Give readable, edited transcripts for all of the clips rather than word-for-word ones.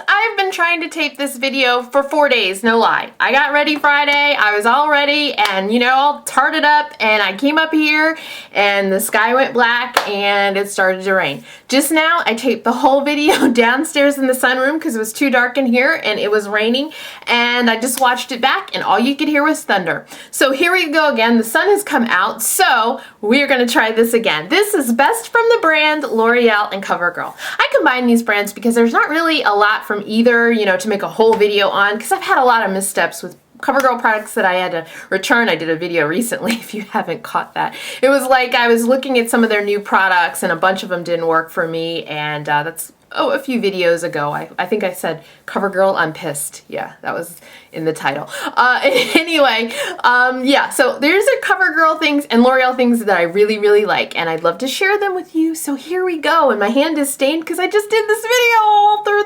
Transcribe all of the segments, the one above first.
I've been trying to tape this video for 4 days, no lie. I got ready Friday, I was all ready and you know, all tarted up, and I came up here and the sky went black and it started to rain. Just now I taped the whole video downstairs in the sunroom because it was too dark in here and it was raining, and I just watched it back and all you could hear was thunder. So here we go again, the sun has come out, so we're gonna try this again. This is Best from the Brand, L'Oreal, and CoverGirl. I combine these brands because there's not really a lot from either, you know, to make a whole video on, because I've had a lot of missteps with CoverGirl products that I had to return. I did a video recently, if you haven't caught that. It was like I was looking at some of their new products and a bunch of them didn't work for me, and that's a few videos ago. I think I said, CoverGirl, I'm pissed. Yeah, that was in the title. Anyway, yeah, so there's a CoverGirl things and L'Oreal things that I really, really like, and I'd love to share them with you. So here we go, and my hand is stained because I just did this video all through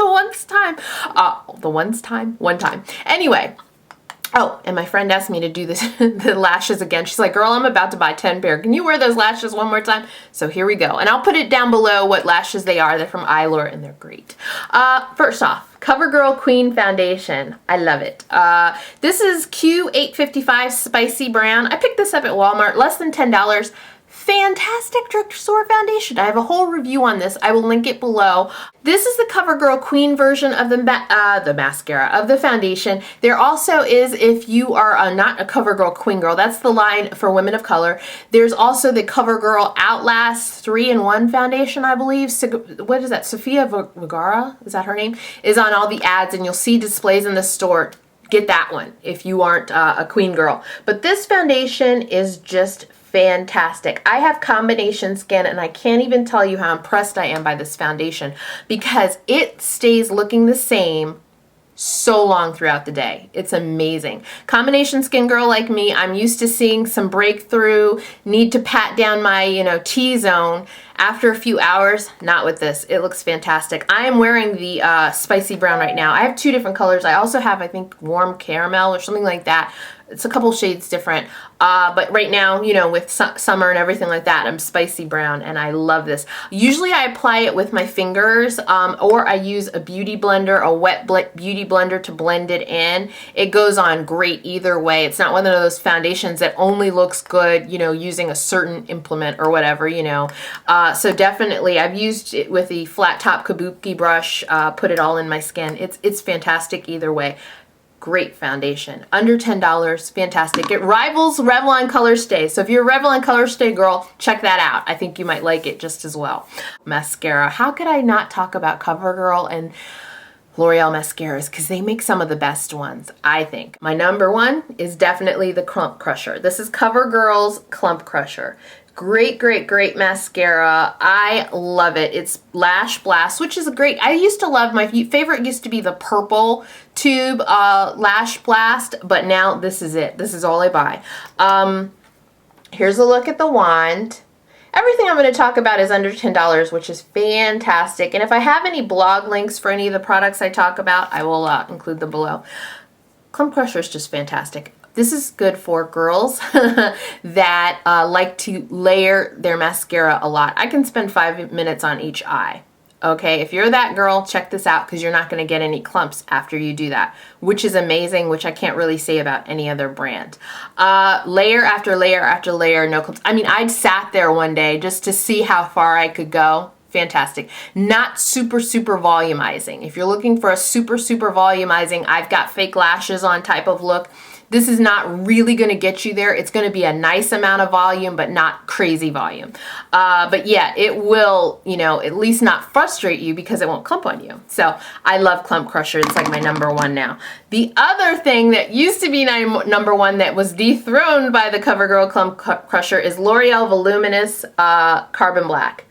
one time. Anyway. Oh, and my friend asked me to do this, the lashes again. She's like, girl, I'm about to buy 10 pair. Can you wear those lashes one more time? So here we go. And I'll put it down below what lashes they are. They're from eylure and they're great. First off, CoverGirl Queen Foundation. I love it. This is Q855 Spicy Brown. I picked this up at Walmart, less than $10. Fantastic drugstore foundation. I have a whole review on this. I will link it below. This is the CoverGirl Queen version of the mascara, of the foundation. There also is, if you are not a CoverGirl Queen girl, that's the line for women of color. There's also the CoverGirl Outlast 3-in-1 foundation, I believe. What is that? Sofia Vergara, is that her name? Is on all the ads, and you'll see displays in the store. Get that one if you aren't a queen girl. But this foundation is just fantastic. I have combination skin and I can't even tell you how impressed I am by this foundation because it stays looking the same so long throughout the day. It's amazing. Combination skin girl like me, I'm used to seeing some breakthrough, need to pat down my, you know, T-zone. After a few hours, not with this. It looks fantastic. I am wearing the spicy brown right now. I have two different colors. I also have, I think, warm caramel or something like that. It's a couple shades different. But right now, you know, with summer and everything like that, I'm spicy brown and I love this. Usually I apply it with my fingers or I use a beauty blender, a wet beauty blender to blend it in. It goes on great either way. It's not one of those foundations that only looks good, you know, using a certain implement or whatever, you know. So definitely, I've used it with the flat top kabuki brush, put it all in my skin. It's fantastic either way. Great foundation. Under $10, fantastic. It rivals Revlon Colorstay. So if you're a Revlon Colorstay girl, check that out. I think you might like it just as well. Mascara. How could I not talk about CoverGirl and L'Oreal mascaras? Because they make some of the best ones, I think. My number one is definitely the Clump Crusher. This is CoverGirl's Clump Crusher. Great, great, great mascara. I love it. It's Lash Blast, which is great. I used to love, my favorite used to be the purple tube Lash Blast, but now this is it. This is all I buy. Here's a look at the wand. Everything I'm going to talk about is under $10, which is fantastic. And if I have any blog links for any of the products I talk about, I will include them below. Clump Crusher is just fantastic. This is good for girls that like to layer their mascara a lot. I can spend 5 minutes on each eye. Okay, if you're that girl, check this out because you're not going to get any clumps after you do that, which is amazing, which I can't really say about any other brand. Layer after layer after layer, no clumps. I mean, I'd sat there one day just to see how far I could go. Fantastic. Not super, super volumizing. If you're looking for a super, super volumizing, I've got fake lashes on type of look, this is not really going to get you there. It's going to be a nice amount of volume, but not crazy volume. But yeah, it will, you know, at least not frustrate you because it won't clump on you. So I love Clump Crusher. It's like my number one now. The other thing that used to be number one that was dethroned by the CoverGirl Clump Crusher is L'Oreal Voluminous Carbon Black.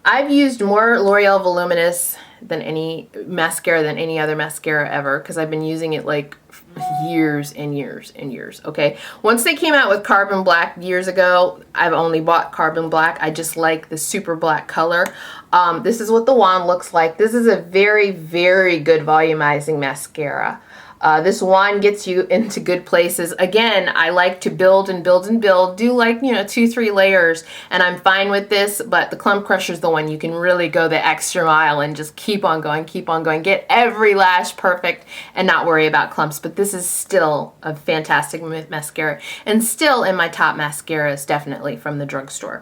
I've used more L'Oreal Voluminous than any mascara than any other mascara ever because I've been using it like years and years and years. Okay, once they came out with Carbon Black years ago, I've only bought Carbon Black. I just like the super black color. This is what the wand looks like. This is a very, very good volumizing mascara. This wand gets you into good places. Again, I like to build and build and build, do like, 2-3 layers, and I'm fine with this, but the Clump Crusher is the one you can really go the extra mile and just keep on going, get every lash perfect and not worry about clumps. But this is still a fantastic mascara, and still in my top mascaras, definitely from the drugstore.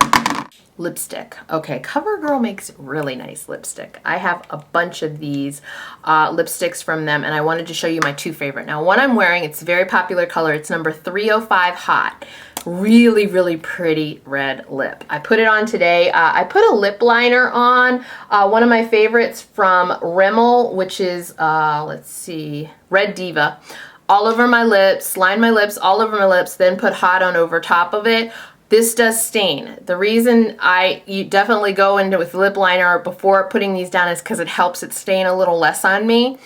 Lipstick. Okay, CoverGirl makes really nice lipstick. I have a bunch of these lipsticks from them, and I wanted to show you my 2 favorite. Now, one I'm wearing, it's a very popular color. It's number 305 Hot. Really, really pretty red lip. I put it on today. I put a lip liner on, one of my favorites from Rimmel, which is, let's see, Red Diva. All over my lips, line my lips, all over my lips, then put Hot on over top of it. This does stain. The reason you definitely go into with lip liner before putting these down is because it helps it stain a little less on me.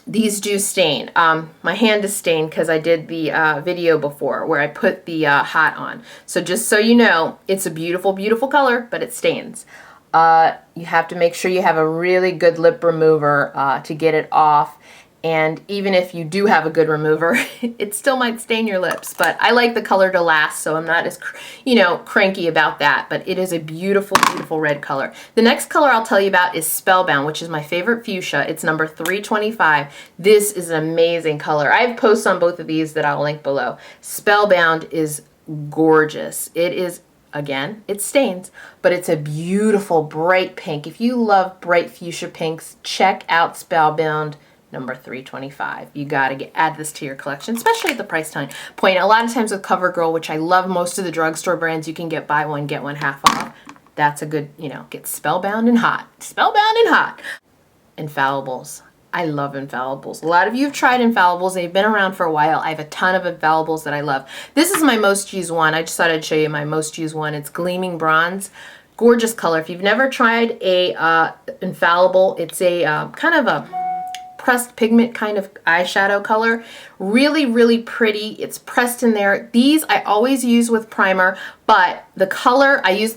These do stain. My hand is stained because I did the video before where I put the Hot on. So just so you know, it's a beautiful, beautiful color, but it stains. You have to make sure you have a really good lip remover to get it off. And even if you do have a good remover, it still might stain your lips. But I like the color to last, so I'm not as, cranky about that. But it is a beautiful, beautiful red color. The next color I'll tell you about is Spellbound, which is my favorite fuchsia. It's number 325. This is an amazing color. I have posts on both of these that I'll link below. Spellbound is gorgeous. It is, again, it stains, but it's a beautiful, bright pink. If you love bright fuchsia pinks, check out Spellbound number 325. You gotta add this to your collection, especially at the price point. A lot of times with CoverGirl, which I love, most of the drugstore brands, you can get buy one, get one half off. That's a good, get Spellbound and Hot. Spellbound and Hot. Infallibles. I love Infallibles. A lot of you have tried Infallibles. They've been around for a while. I have a ton of Infallibles that I love. This is my most used one. I just thought I'd show you my most used one. It's Gleaming Bronze. Gorgeous color. If you've never tried a Infallible, it's a kind of a pressed pigment kind of eyeshadow color. Really, really pretty. It's pressed in there. These I always use with primer, but the color, I use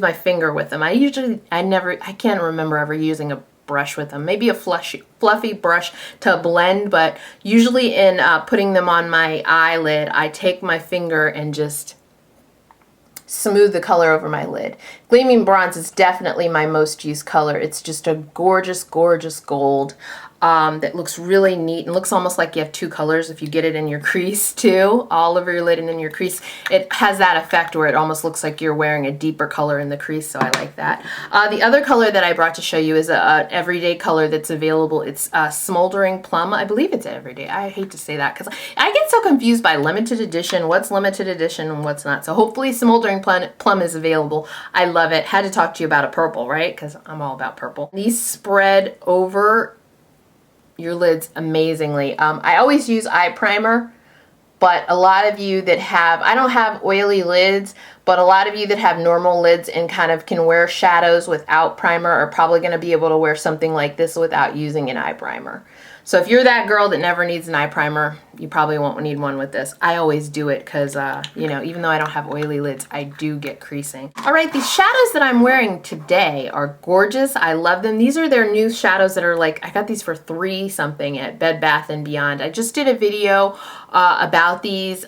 my finger with them. I can't remember ever using a brush with them. Maybe a fluffy brush to blend, but usually in putting them on my eyelid, I take my finger and just smooth the color over my lid. Gleaming Bronze is definitely my most used color. It's just a gorgeous, gorgeous gold that looks really neat and looks almost like you have 2 colors if you get it in your crease too, all over your lid and in your crease. It has that effect where it almost looks like you're wearing a deeper color in the crease, so I like that. The other color that I brought to show you is an everyday color that's available. It's Smoldering Plum. I believe it's everyday. I hate to say that because I get so confused by limited edition, what's limited edition and what's not. So hopefully Smoldering Plum is available. I love it. Had to talk to you about a purple, right? Because I'm all about purple. These spread over your lids amazingly. I always use eye primer, but a lot of you that have, I don't have oily lids, but a lot of you that have normal lids and kind of can wear shadows without primer are probably going to be able to wear something like this without using an eye primer. So if you're that girl that never needs an eye primer, you probably won't need one with this. I always do it because, even though I don't have oily lids, I do get creasing. All right, these shadows that I'm wearing today are gorgeous. I love them. These are their new shadows that are like, I got these for $3 something at Bed Bath & Beyond. I just did a video about these.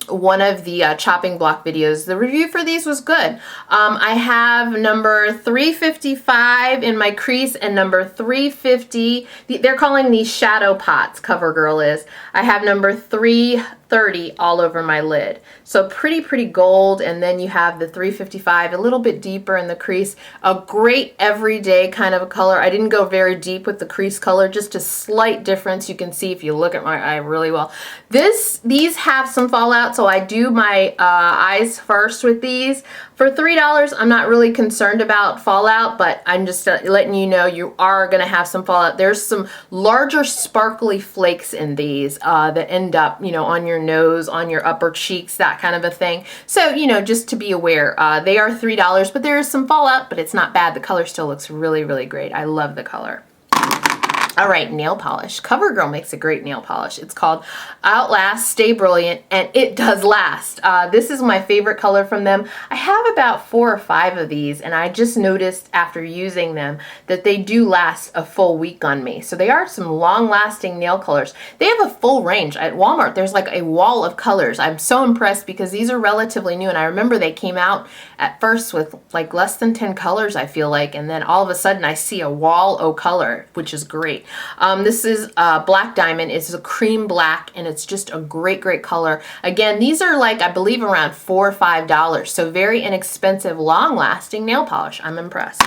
One of the chopping block videos. The review for these was good. I have number 355 in my crease and number 350. They're calling these shadow pots, CoverGirl is. I have number 330 all over my lid. So pretty gold, and then you have the 355 a little bit deeper in the crease. A great everyday kind of a color. I didn't go very deep with the crease color, just a slight difference. You can see if you look at my eye really well. These have some fallout, so I do my eyes first with these. For $3, I'm not really concerned about fallout, but I'm just letting you know you are going to have some fallout. There's some larger sparkly flakes in these that end up, on your nose, on your upper cheeks, that kind of a thing. So, just to be aware, they are $3, but there is some fallout, but it's not bad. The color still looks really, really great. I love the color. All right, nail polish. CoverGirl makes a great nail polish. It's called Outlast Stay Brilliant, and it does last. This is my favorite color from them. I have about 4 or 5 of these, and I just noticed after using them that they do last a full week on me. So they are some long-lasting nail colors. They have a full range. At Walmart, there's like a wall of colors. I'm so impressed because these are relatively new, and I remember they came out at first with like less than 10 colors, I feel like, and then all of a sudden I see a wall of color, which is great. This is Black Diamond. It's a cream black, and it's just a great, great color. Again, these are like, I believe, around $4 or $5, so very inexpensive, long-lasting nail polish. I'm impressed.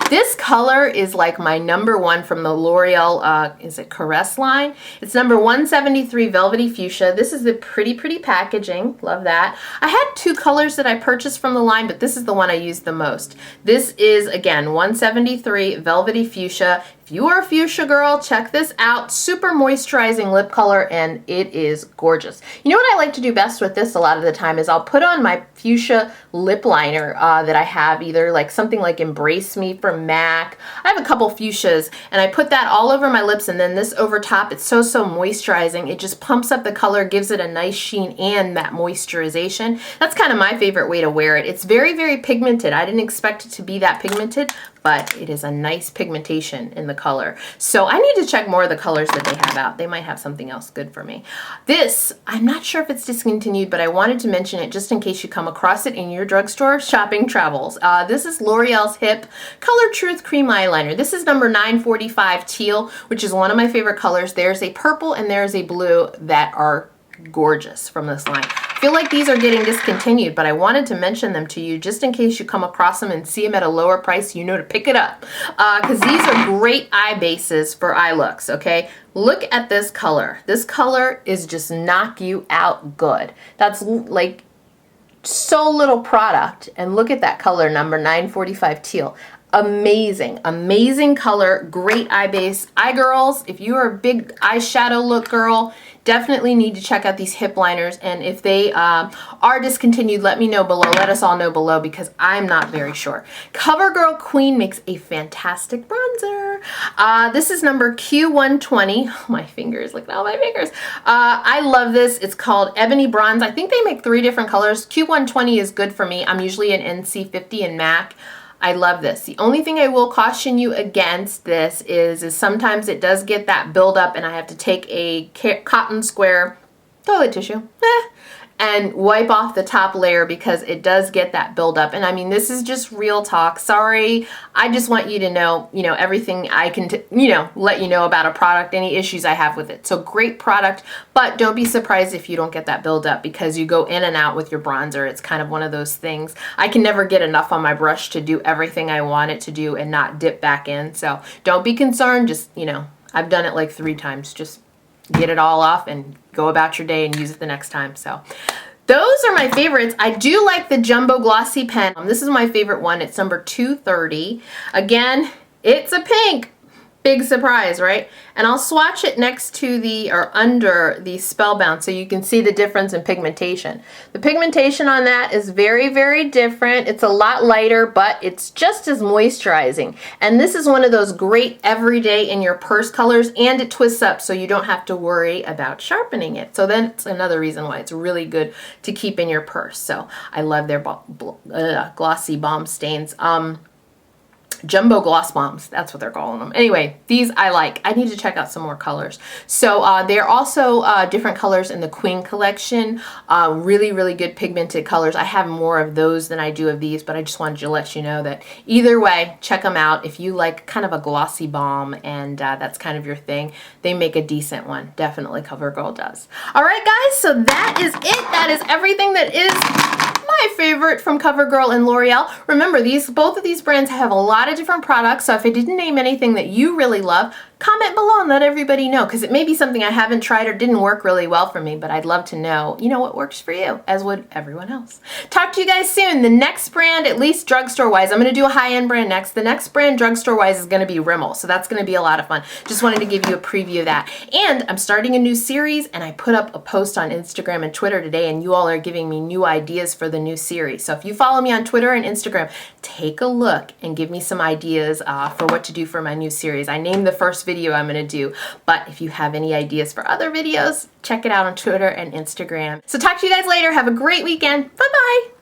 This color is like my #1 from the L'Oreal, is it Caress line? It's number 173 Velvety Fuchsia. This is the pretty, pretty packaging. Love that. I had 2 colors that I purchased from the line, but this is the one I used the most. This is, again, 173 Velvety Fuchsia. If you are a fuchsia girl, check this out. Super moisturizing lip color, and it is gorgeous. You know what I like to do best with this a lot of the time is I'll put on my fuchsia lip liner that I have, either like something like Embrace Me from MAC. I have a couple fuchsias, and I put that all over my lips, and then this over top. It's so, so moisturizing. It just pumps up the color, gives it a nice sheen and that moisturization. That's kind of my favorite way to wear it. It's very, very pigmented. I didn't expect it to be that pigmented, but it is a nice pigmentation in the color. So I need to check more of the colors that they have out. They might have something else good for me. This, I'm not sure if it's discontinued, but I wanted to mention it just in case you come across it in your drugstore shopping travels. This is L'Oreal's Hip Color Truth Cream Eyeliner. This is number 945 Teal, which is one of my favorite colors. There's a purple and there's a blue that are gorgeous from this line. I feel like these are getting discontinued, but I wanted to mention them to you just in case you come across them and see them at a lower price, you know to pick it up. Because these are great eye bases for eye looks, okay? Look at this color. This color is just knock you out good. That's like so little product, and look at that color, number 945 Teal. Amazing, amazing color, great eye base. Eye girls, if you are a big eyeshadow look girl, definitely need to check out these hip liners, and if they are discontinued, let me know below. Let us all know below because I'm not very sure. CoverGirl Queen makes a fantastic bronzer. This is number Q120. Oh, my fingers, look at all my fingers. I love this. It's called Ebony Bronze. I think they make 3 different colors. Q120 is good for me. I'm usually an NC50 in MAC. I love this. The only thing I will caution you against this is sometimes it does get that buildup, and I have to take a cotton square toilet tissue and wipe off the top layer because it does get that buildup. And I mean, this is just real talk. Sorry. I just want you to know, everything I can, let you know about a product, any issues I have with it. So great product, but don't be surprised if you don't get that buildup because you go in and out with your bronzer. It's kind of one of those things. I can never get enough on my brush to do everything I want it to do and not dip back in. So don't be concerned. Just, I've done it like 3 times. Just get it all off and go about your day and use it the next time. So those are my favorites. I do like the Jumbo Glossy Pen. This is my favorite one. It's number 230. Again, it's a pink. Big surprise, right? And I'll swatch it next to or under the Spellbound so you can see the difference in pigmentation. The pigmentation on that is very, very different. It's a lot lighter, but it's just as moisturizing. And this is one of those great everyday in your purse colors, and it twists up so you don't have to worry about sharpening it. So then it's another reason why it's really good to keep in your purse. So I love their glossy balm stains. Jumbo Gloss Bombs, that's what they're calling them. Anyway, these I like. I need to check out some more colors. So they're also different colors in the Queen collection. Really, really good pigmented colors. I have more of those than I do of these, but I just wanted to let you know that either way, check them out. If you like kind of a glossy balm and that's kind of your thing, they make a decent one. Definitely CoverGirl does. All right, guys, so that is it. That is everything that is my favorite from CoverGirl and L'Oreal. Remember, both of these brands have a lot of different products, so if I didn't name anything that you really love, comment below and let everybody know, because it may be something I haven't tried or didn't work really well for me, but I'd love to know, what works for you, as would everyone else. Talk to you guys soon. The next brand, at least drugstore-wise, I'm going to do a high-end brand next. The next brand drugstore-wise is going to be Rimmel, so that's going to be a lot of fun. Just wanted to give you a preview of that. And I'm starting a new series, and I put up a post on Instagram and Twitter today, and you all are giving me new ideas for the new series. So if you follow me on Twitter and Instagram, take a look and give me some ideas for what to do for my new series. I named the first video I'm going to do, but if you have any ideas for other videos, check it out on Twitter and Instagram. So talk to you guys later. Have a great weekend. Bye-bye.